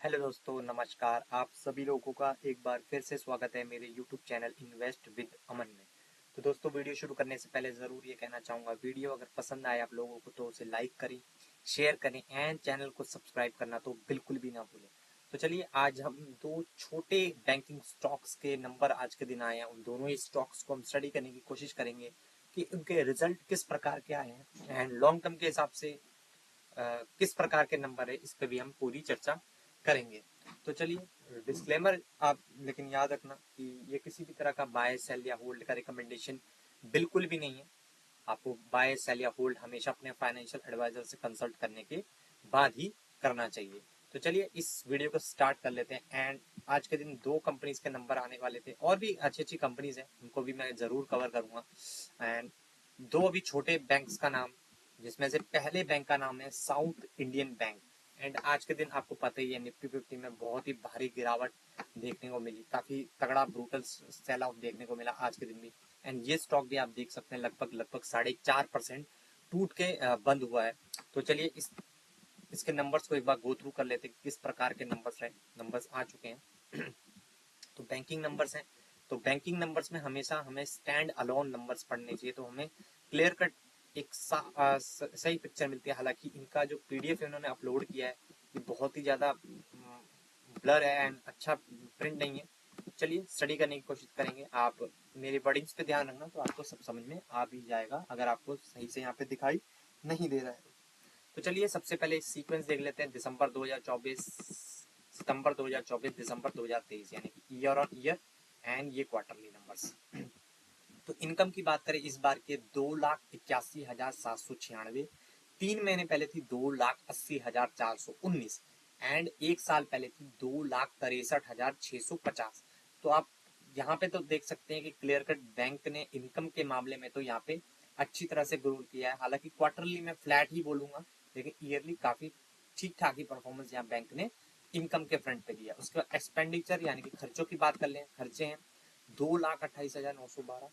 Hello दोस्तों, नमस्कार। आप सभी लोगों का एक बार फिर से स्वागत है मेरे यूट्यूब चैनल इन्वेस्ट विद अमन में। तो दोस्तों, वीडियो शुरू करने से पहले ज़रूर ये कहना चाहूँगा, वीडियो अगर पसंद आए आप लोगों को तो उसे लाइक करें, शेयर करें एंड चैनल को सब्सक्राइब करना तो बिल्कुल भी ना भूलें। तो चलिए, आज हम दो छोटे बैंकिंग स्टॉक्स के नंबर आज के दिन आए हैं। उन दोनों ही स्टॉक्स को हम स्टडी करने की कोशिश करेंगे कि उनके रिजल्ट किस प्रकार के आए हैं एंड लॉन्ग टर्म के हिसाब से किस प्रकार के नंबर है, इस पे भी हम पूरी चर्चा करेंगे। तो चलिए, डिस्क्लेमर आप लेकिन याद रखना कि ये किसी भी तरह का बाय सेल या होल्ड का रिकमेंडेशन बिल्कुल भी नहीं है। आपको बाय सेल या होल्ड हमेशा अपने फाइनेंशियल एडवाइजर से कंसल्ट करने के बाद ही करना चाहिए। तो चलिए, इस वीडियो को स्टार्ट कर लेते हैं। एंड आज के दिन दो कंपनीज के नंबर आने वाले थे, और भी अच्छी अच्छी कंपनीज हैं, उनको भी मैं जरूर कवर करूंगा। एंड दो अभी छोटे बैंक्स का नाम, जिसमें से पहले बैंक का नाम है साउथ इंडियन बैंक। एंड आज के दिन आपको पता ही है, निफ्टी 50 में बहुत ही भारी गिरावट देखने को मिली, काफी तगड़ा ब्रूटल सेल ऑफ देखने को मिला आज के दिन भी। एंड ये स्टॉक भी आप देख सकते हैं लगभग लगभग 4.5% टूट के बंद हुआ है। तो चलिए, इसके नंबर्स को एक बार गो थ्रू कर लेते हैं, किस प्रकार के नंबर्स आ चुके हैं। तो बैंकिंग नंबर्स हैं। तो बैंकिंग नंबर्स में हमेशा हमें स्टैंड अलोन नंबर्स पढ़ने चाहिए, तो हमें क्लियर कट एक सही पिक्चर मिलती है। हालांकि इनका जो पीडीएफ इन्होंने अपलोड किया है, ये बहुत ही ज़्यादा ब्लर है एंड अच्छा प्रिंट नहीं है। चलिए, स्टडी करने की कोशिश करेंगे। आप मेरे वर्डिंग्स पे ध्यान रखना, तो आपको सब समझ में आ भी जाएगा, अगर आपको सही से यहाँ पे दिखाई नहीं दे रहा है। तो चलिए, सबसे पहले सीक्वेंस देख लेते हैं। दिसंबर 2024, सितंबर 2024, दिसंबर 2023, यानी कि ईयर ऑन ईयर एंड ये क्वार्टरली नंबर्स। तो इनकम की बात करें, इस बार के 2,81,796, 3 महीने पहले थी 2,80,419 एंड एक साल पहले थी 2,63,650। तो आप यहाँ पे तो देख सकते हैं कि क्लियर कट बैंक ने इनकम के मामले में तो यहाँ पे अच्छी तरह से ग्रो किया है। हालांकि क्वार्टरली में फ्लैट ही बोलूंगा, लेकिन ईयरली काफी ठीक ठाक ही परफॉर्मेंस यहाँ बैंक ने इनकम के फ्रंट पे दिया। उसके बाद एक्सपेंडिचर यानी कि खर्चों की बात कर लें, खर्चे हैं 2,28,912,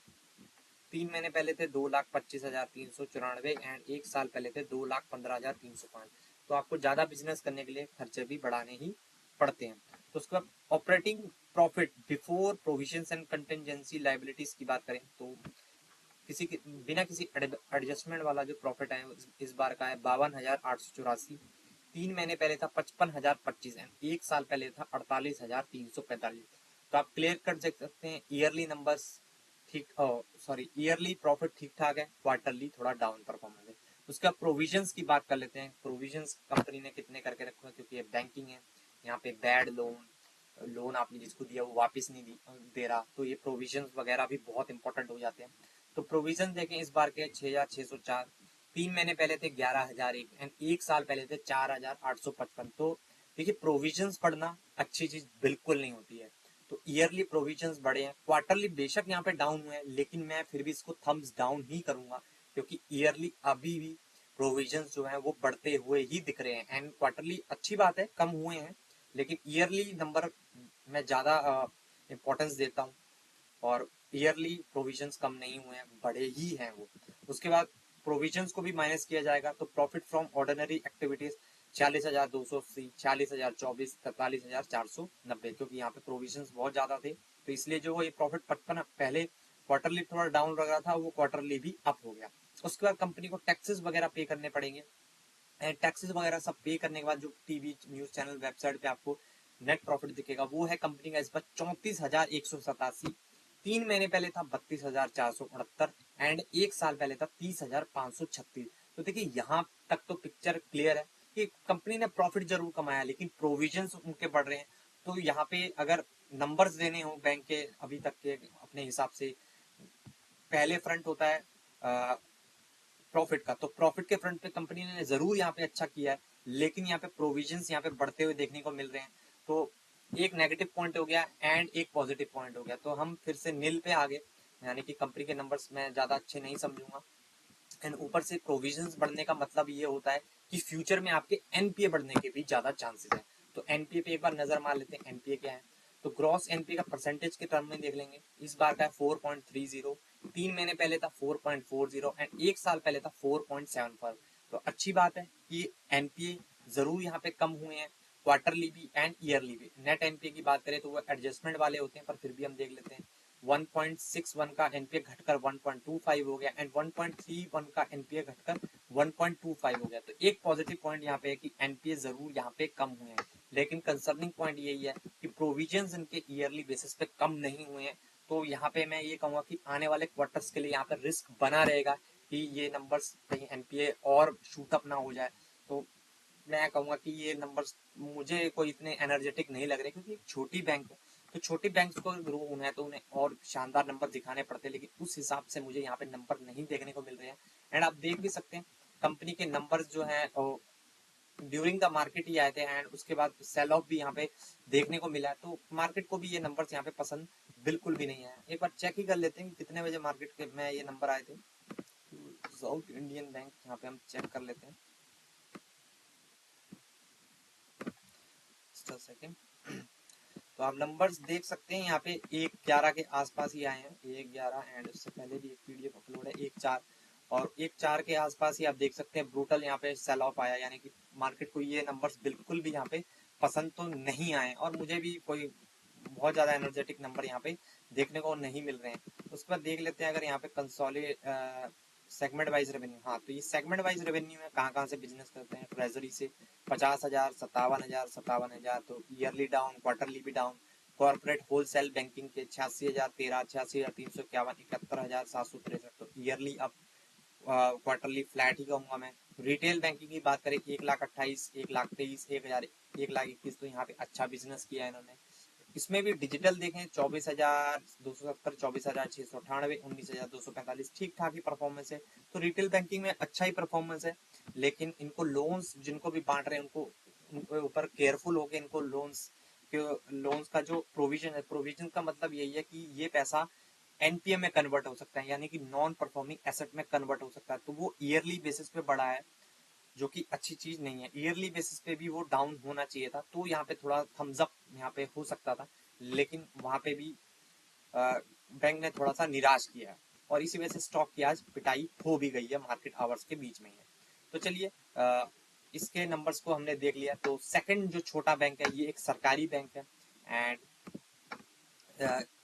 3 महीने पहले थे 2,25,394 एंड एक साल पहले थे 2,15,305। तो आपको ज्यादा बिजनेस करने के लिए खर्चे भी बढ़ाने ही पड़ते हैं। तो उसके बाद operating profit before provisions and contingency liabilities की बात करें, तो किसी के बिना किसी एडजस्टमेंट वाला जो प्रॉफिट है इस बार का है 52,884, 3 महीने पहले था 55,025 एंड एक साल पहले था 48,345। तो आप क्लियर कर सकते हैं ईयरली नंबर्स ठीक, सॉरी, ईयरली प्रॉफिट ठीक ठाक है, क्वार्टरली थोड़ा डाउन परफॉर्मेंस है। उसका प्रोविजंस की बात कर लेते हैं। प्रोविजंस कंपनी ने कितने करके रखे हैं, क्योंकि ये बैंकिंग है, यहाँ पे बैड लोन आपने जिसको दिया वो वापस नहीं दे रहा, तो ये प्रोविजंस वगैरह भी बहुत इंपॉर्टेंट हो जाते हैं। तो प्रोविजन देखें, इस बार के 6,604, 3 महीने पहले थे 11,001 एंड एक साल पहले थे 4,855। तो देखिए, प्रोविजंस पढ़ना अच्छी चीज बिल्कुल नहीं होती है। तो ईयरली प्रोविजंस बढ़े हैं, क्वार्टरली बेशक यहाँ पे डाउन हुए हैं, लेकिन मैं फिर भी इसको थम्स डाउन ही करूंगा, क्योंकि ईयरली अभी भी प्रोविजंस जो है वो बढ़ते हुए ही दिख रहे हैं। एंड क्वार्टरली अच्छी बात है, कम हुए हैं, लेकिन ईयरली नंबर मैं ज्यादा इंपॉर्टेंस देता हूँ। और ईयरली प्रोविजंस कम नहीं हुए हैं, बड़े ही हैं वो। उसके बाद प्रोविजंस को भी माइनस किया जाएगा, तो प्रॉफिट फ्रॉम ऑर्डिनरी एक्टिविटीज 46,280, 46,024, 43,490, क्योंकि यहाँ पे प्रोविजंस बहुत ज्यादा थे, तो इसलिए जो ये प्रॉफिट 55 पहले क्वार्टरली थोड़ा डाउन लग रहा था, वो क्वार्टरली भी अप हो गया। उसके बाद कंपनी को टैक्सेस वगैरह पे करने पड़ेंगे, एंड टैक्सेस वगैरह सब पे करने के बाद जो टीवी न्यूज चैनल वेबसाइट पे आपको नेट प्रॉफिट दिखेगा, वो है कंपनी का इस बार 34,187, 3 महीने पहले था 32,468 एंड एक साल पहले था 30,536। तो देखिए, यहाँ तक तो पिक्चर क्लियर है कि कंपनी ने प्रॉफिट जरूर कमाया, लेकिन प्रोविजंस उनके बढ़ रहे हैं। तो यहाँ पे अगर नंबर्स देने हो बैंक के अभी तक के अपने हिसाब से, पहले फ्रंट होता है प्रॉफिट का, तो प्रॉफिट के फ्रंट पे कंपनी ने जरूर यहाँ पे अच्छा किया है, लेकिन यहाँ पे प्रोविजंस यहाँ पे बढ़ते हुए देखने को मिल रहे हैं। तो एक नेगेटिव पॉइंट हो गया एंड एक पॉजिटिव पॉइंट हो गया, तो हम फिर से नील पे आ गए, यानी कि कंपनी के नंबर्स मैं ज्यादा अच्छे नहीं समझूंगा। एंड ऊपर से प्रोविजंस बढ़ने का मतलब ये होता है कि फ्यूचर में आपके एनपीए बढ़ने के भी ज्यादा चांसेस है। तो एनपीए पे एक बार नजर मार लेते हैं, एनपीए क्या है। तो ग्रॉस एनपीए का परसेंटेज के टर्म में देख लेंगे, इस बार का है 4.30, 3 महीने पहले था 4.40 एंड एक साल पहले था 4.75। तो अच्छी बात है कि एनपीए जरूर यहाँ पे कम हुए हैं, क्वार्टरली भी एंड ईयरली भी। नेट एनपीए की बात करें तो वो एडजस्टमेंट वाले होते हैं, पर फिर भी हम देख लेते हैं 1.61 का एनपीए घटकर 1.25 हो गया एंड 1.31 का एनपीए घटकर 1.25 हो गया। तो एक पॉजिटिव पॉइंट यहाँ पे है कि एनपीए जरूर यहाँ पे कम हुए हैं, लेकिन कंसर्निंग पॉइंट यही है कि प्रोविजंस इनके ईयरली बेसिस पे कम नहीं हुए हैं। तो यहाँ पे मैं ये कहूँगा कि आने वाले क्वार्टर्स के लिए यहाँ पे रिस्क बना रहेगा कि ये नंबर्स कहीं एनपीए और शूट अप ना हो जाए। तो मैं कहूँगा कि ये नंबर्स मुझे कोई इतने एनर्जेटिक नहीं लग रहे, क्योंकि एक छोटी बैंक है, तो छोटी बैंक्स को ग्रो होना है तो उन्हें और शानदार नंबर दिखाने पड़ते हैं, लेकिन उस हिसाब से मुझे यहाँ पे नंबर नहीं देखने को मिल रहे हैं। एंड आप देख भी सकते हैं कंपनी के नंबर्स जो हैं ड्यूरिंग द मार्केट ही आए थे एंड उसके बाद सेल ऑफ भी यहाँ पे देखने को मिला है। तो मार्केट को भी ये नंबर्स यहाँ पे पसंद बिल्कुल भी नहीं है। एक बार चेक ही कर लेते हैं कि कितने बजे मार्केट के में ये नंबर आए थे। साउथ इंडियन बैंक यहाँ पे हम चेक कर लेते हैं, जस्ट अ सेकंड। तो आप नंबर्स देख सकते हैं यहाँ पे 1/11 के आसपास ही आए हैं, 1/11 एंड उससे पहले भी एक पीडीएफ अपलोड है 1/4, और 1/4 के आसपास ही आप देख सकते हैं ब्रूटल यहाँ पे सेल ऑफ आया, यानी कि मार्केट को ये नंबर्स बिल्कुल भी यहाँ पे पसंद तो नहीं आए और मुझे भी कोई बहुत ज्यादा एनर्जेटिक नंबर यहाँ पे देखने को नहीं मिल रहे हैं। उसके बाद देख लेते हैं अगर यहाँ पे कंसोलिडेट सेगमेंट वाइज रेवेन्यू, हाँ तो ये सेगमेंट वाइज रेवेन्यू में कहाँ से बिजनेस करते हैं। ट्रेजरी से 50,000, 57,000, तो ईयरली डाउन, क्वार्टरली भी डाउन। कॉर्पोरेट होलसेल बैंकिंग के 86,000, 13, 86,351, 71,763, तो ईयरली अप, क्वार्टरली फ्लैट ही कहूंगा मैं। रिटेल बैंकिंग की बात करें 1,28,000, 1,23,000, 1,000, 1,21,000, तो यहाँ पे अच्छा बिजनेस किया है इन्होंने। इसमें भी डिजिटल देखें 24,270, 24,698, 19,245, ठीक ठाक ही परफॉर्मेंस है। तो रिटेल बैंकिंग में अच्छा ही परफॉर्मेंस है, लेकिन इनको लोन्स जिनको भी बांट रहे हैं उनको उनके ऊपर केयरफुल होकर इनको लोन्स का जो प्रोविजन है, प्रोविजन का मतलब यही है कि ये पैसा एनपीए में कन्वर्ट हो सकता है, यानी कि नॉन परफॉर्मिंग एसेट में कन्वर्ट हो सकता है। तो वो ईयरली बेसिस पे बढ़ा है, जो कि अच्छी चीज नहीं है। ईयरली बेसिस पे भी वो डाउन होना चाहिए था, तो यहाँ पे थोड़ा थम्स अप यहाँ पे हो सकता था, लेकिन वहां पे भी बैंक ने थोड़ा सा निराश किया और इसी वजह से स्टॉक की आज पिटाई हो भी गई है मार्केट आवर्स के बीच में है। तो चलिए इसके नंबर्स को हमने देख लिया। तो सेकंड जो छोटा बैंक है ये एक सरकारी बैंक है एंड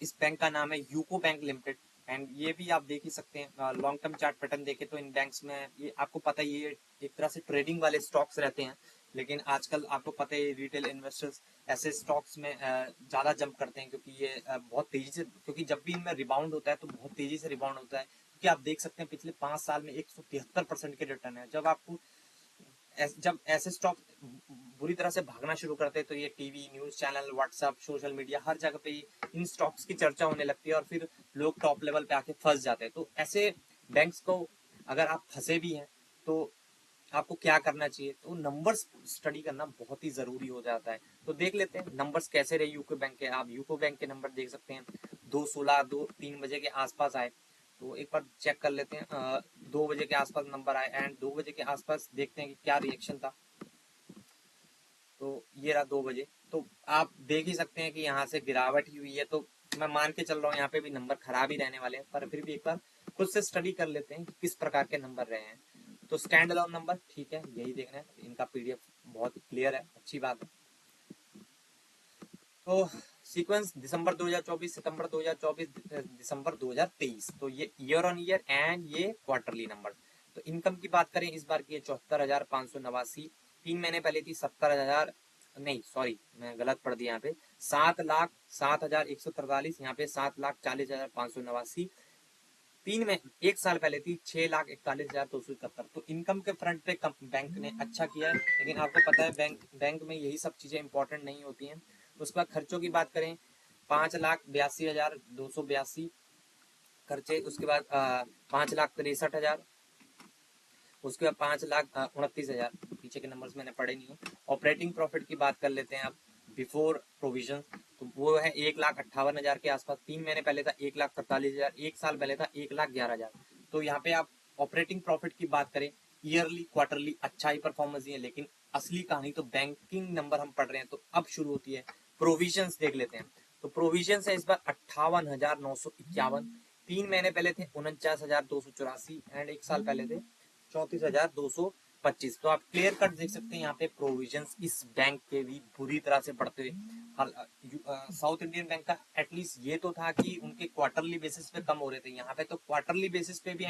इस बैंक का नाम है यूको बैंक लिमिटेड एंड ये भी आप देख ही सकते हैं। लॉन्ग टर्म चार्ट पैटर्न देखे तो इन बैंक्स में ये आपको पता ही है एक तरह से ट्रेडिंग वाले स्टॉक्स रहते हैं, लेकिन आजकल आपको पता है रिटेल इन्वेस्टर्स ऐसे स्टॉक्स में ज्यादा जंप करते हैं, क्योंकि ये बहुत तेजी से, क्योंकि जब भी इनमें रिबाउंड होता है तो बहुत तेजी से रिबाउंड होता है, क्योंकि आप देख सकते हैं पिछले 5 साल में 173% के रिटर्न है। जब ऐसे स्टॉक बुरी तरह से भागना शुरू करते हैं तो ये TV, news channel, WhatsApp, social media, हर जगह पे इन स्टॉक्स की चर्चा होने लगती है और फिर लोग टॉप लेवल पे आके फंस जाते हैं। तो ऐसे बैंक्स को अगर आप फंसे भी हैं तो आपको क्या करना चाहिए, तो नंबर्स स्टडी करना बहुत ही जरूरी हो जाता है। तो देख लेते हैं नंबर्स कैसे रहे यूको बैंक के। आप यूको बैंक के नंबर देख सकते हैं 2:16, 3 बजे के आसपास आए। तो एक बार चेक कर लेते हैं 2 बजे के आसपास नंबर आए एंड 2 बजे के आसपास देखते हैं कि क्या रिएक्शन था। तो ये रहा 2 बजे, तो आप देख ही सकते हैं कि यहाँ से गिरावट ही हुई है। तो मैं मान के चल रहा हूँ यहाँ पे भी नंबर खराब ही रहने वाले हैं, पर फिर भी एक बार खुद से स्टडी कर लेते हैं कि किस प्रकार के नंबर रहे हैं। तो स्टैंड अलोन नंबर ठीक है, यही देखना है, इनका पीडीएफ बहुत क्लियर है, अच्छी बात है। तो सीक्वेंस दिसंबर 2024, सितंबर 2024, दिसंबर 2023, तो ये ईयर ऑन ईयर एंड ये क्वार्टरली नंबर। तो इनकम की बात करें इस बार की 74,589, 3 महीने पहले थी 70,000, नहीं सॉरी मैं गलत पढ़ दिया यहाँ पे, 7,07,143, यहाँ पे 7,40,589। 1 साल पहले थी 6,41,271। तो इनकम के फ्रंट पे बैंक ने अच्छा किया है, लेकिन आपको पता है बैंक में यही सब चीजें इंपॉर्टेंट नहीं होती हैं। उसके बाद खर्चों की बात करें 5,82,282 खर्चे, उसके बाद 5,63,000, उसके बाद 5,29,000, पीछे के नंबर्स मैंने पढ़े नहीं है। ऑपरेटिंग प्रॉफिट की बात कर लेते हैं आप बिफोर प्रोविजन, तो वो है 1,58,000 के आसपास। 3 महीने पहले था 1,43,000, 1 साल पहले था 1,11,000। तो यहाँ पे आप ऑपरेटिंग प्रॉफिट की बात करें ईयरली क्वार्टरली अच्छा ही परफॉर्मेंस दिए, लेकिन असली कहानी तो बैंकिंग नंबर हम पढ़ रहे हैं तो अब शुरू होती है। प्रोविजन देख लेते हैं, तो प्रोविजन है इस बार 58,951, 3 महीने पहले थे 49,284 एंड 1 साल पहले थे 34,255। 25। तो आप क्लियर कट देख सकते हैं यहाँ पे प्रोविजंस इस बैंक के भी बुरी तरह से बढ़ते हुए। साउथ इंडियन बैंक का एटलीस्ट ये तो था कि उनके क्वार्टरली बेसिस पे कम हो रहे थे, यहाँ पे तो क्वार्टरली बेसिस पे भी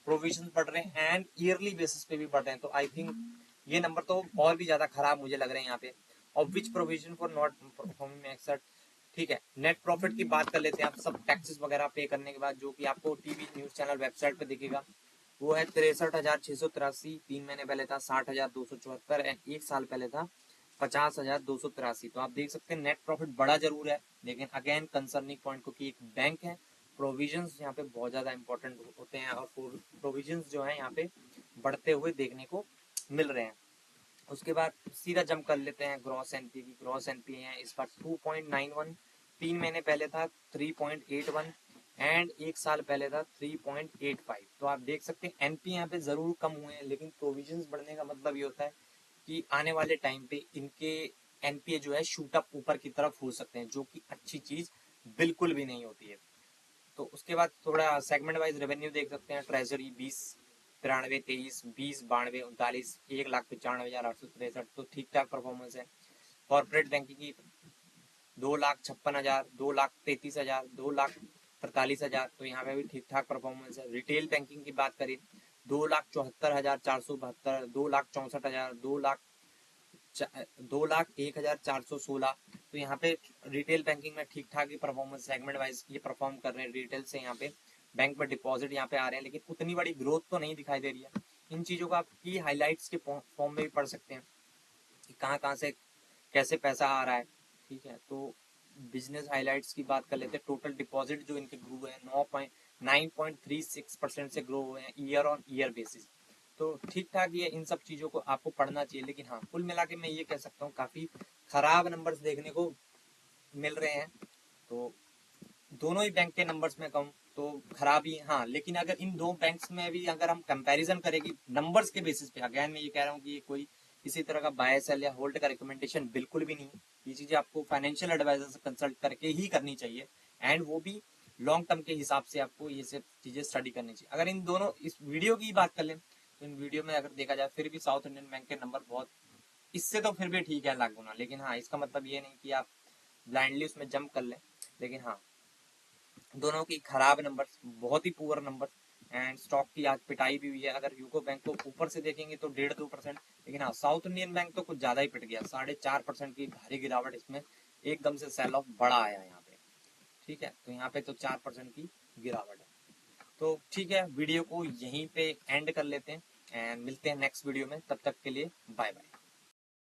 प्रोविजन बढ़ रहे हैं एंड ईयरली बेसिस पे भी बढ़ रहे हैं। तो आई थिंक ये नंबर तो और भी ज्यादा खराब मुझे लग रहे हैं यहाँ पे। Of which provision for not performing exact. ठीक है, नेट प्रॉफिट की बात कर लेते हैं। आप सब टैक्सेस वगैरह पे करने के बाद जो कि आपको टीवी न्यूज चैनल वेबसाइट पे दिखेगा वो है 63,683। 3 महीने पहले था 60,274 एक साल पहले था 50,283। तो आप देख सकते हैं नेट प्रॉफिट बड़ा जरूर है, लेकिन अगेन कंसर्निंग पॉइंट, क्योंकि एक बैंक है, प्रोविजंस यहाँ पे बहुत ज्यादा इंपॉर्टेंट होते हैं और प्रोविजंस जो है यहाँ पे बढ़ते हुए देखने को मिल रहे हैं। उसके बाद सीधा जंप कर लेते हैं ग्रॉस एनपीए की। ग्रॉस एनपीए है इस बार 2.91। 3 महीने पहले था 3.81 एंड एक साल पहले था 3.85। तो आप देख सकते हैं एनपीए यहाँ पे जरूर कम हुए हैं, लेकिन प्रोविजंस बढ़ने का मतलब ये होता है कि आने वाले टाइम पे इनके एनपीए जो है शूट अप ऊपर की तरफ हो सकते हैं, जो कि अच्छी चीज बिल्कुल भी नहीं होती है। तो उसके बाद थोड़ा सेगमेंट वाइज रेवेन्यू देख सकते हैं। ट्रेजरी 20, 93, 23, 20, 92, 39, 1,95,863। तो ठीक ठाक परफॉर्मेंस है। कॉर्पोरेट बैंकिंग की 2,56,000, 2,33,000, 2,43,000। तो यहाँ पे भी ठीक ठाक परफॉर्मेंस है। रिटेल बैंकिंग की बात करें 2,74,472, 2,64,000, 2,01,416। तो यहाँ पे रिटेल बैंकिंग में ठीक ठाक ही परफॉर्मेंस सेगमेंट वाइज ये परफॉर्म कर रहे हैं। रिटेल से यहाँ पे बैंक में डिपॉजिट यहाँ पे आ रहे हैं, लेकिन उतनी बड़ी ग्रोथ तो नहीं दिखाई दे रही है। इन चीजों को आप की हाईलाइट्स के फॉर्म में भी पढ़ सकते हैं कि कहाँ कहाँ से कैसे पैसा आ रहा है। ठीक है, तो बिजनेस हाईलाइट्स की बात कर लेते हैं। टोटल डिपॉजिट जो इनके ग्रो है 9.36% से ग्रो हुए हैं ईयर ऑन ईयर बेसिस। तो ठीक ठाक ये इन सब चीजों को आपको पढ़ना चाहिए। लेकिन हाँ, कुल मिला के मैं ये कह सकता हूँ काफी खराब नंबर्स देखने को मिल रहे हैं। तो दोनों ही बैंक के नंबर्स में कहूँ तो खराब ही हाँ, लेकिन अगर इन दो बैंक्स में भी अगर हम कंपैरिजन करेंगे नंबर्स के बेसिस पे, अगेन मैं ये कह रहा हूँ कि ये कोई इसी तरह का बाय सेल या होल्ड का रिकमेंडेशन बिल्कुल भी नहीं है। ये चीजें आपको फाइनेंशियल एडवाइजर से कंसल्ट करके ही करनी चाहिए, एंड वो भी लॉन्ग टर्म के हिसाब से आपको ये सब चीजें स्टडी करनी चाहिए। अगर इन दोनों इस वीडियो की बात कर लें तो इन वीडियो में अगर देखा जाए फिर भी साउथ इंडियन बैंक के नंबर बहुत इससे तो फिर भी ठीक है लाख गुना। लेकिन हाँ, इसका मतलब ये नहीं कि आप ब्लाइंडली उसमें जंप कर लें। लेकिन हाँ, दोनों की खराब नंबर, बहुत ही पुअर नंबर, एंड स्टॉक की आज पिटाई भी हुई है। अगर यूको बैंक को ऊपर से देखेंगे तो 1.5-2%, लेकिन हाँ साउथ इंडियन बैंक तो कुछ ज्यादा ही पिट गया। 4.5% की भारी गिरावट, इसमें एकदम से सेल ऑफ बड़ा आया यहाँ पे। ठीक है, तो यहाँ पे तो 4% की गिरावट है। तो ठीक है, वीडियो को यहीं पे एंड कर लेते हैं एंड मिलते हैं नेक्स्ट वीडियो में। तब तक के लिए बाय बाय।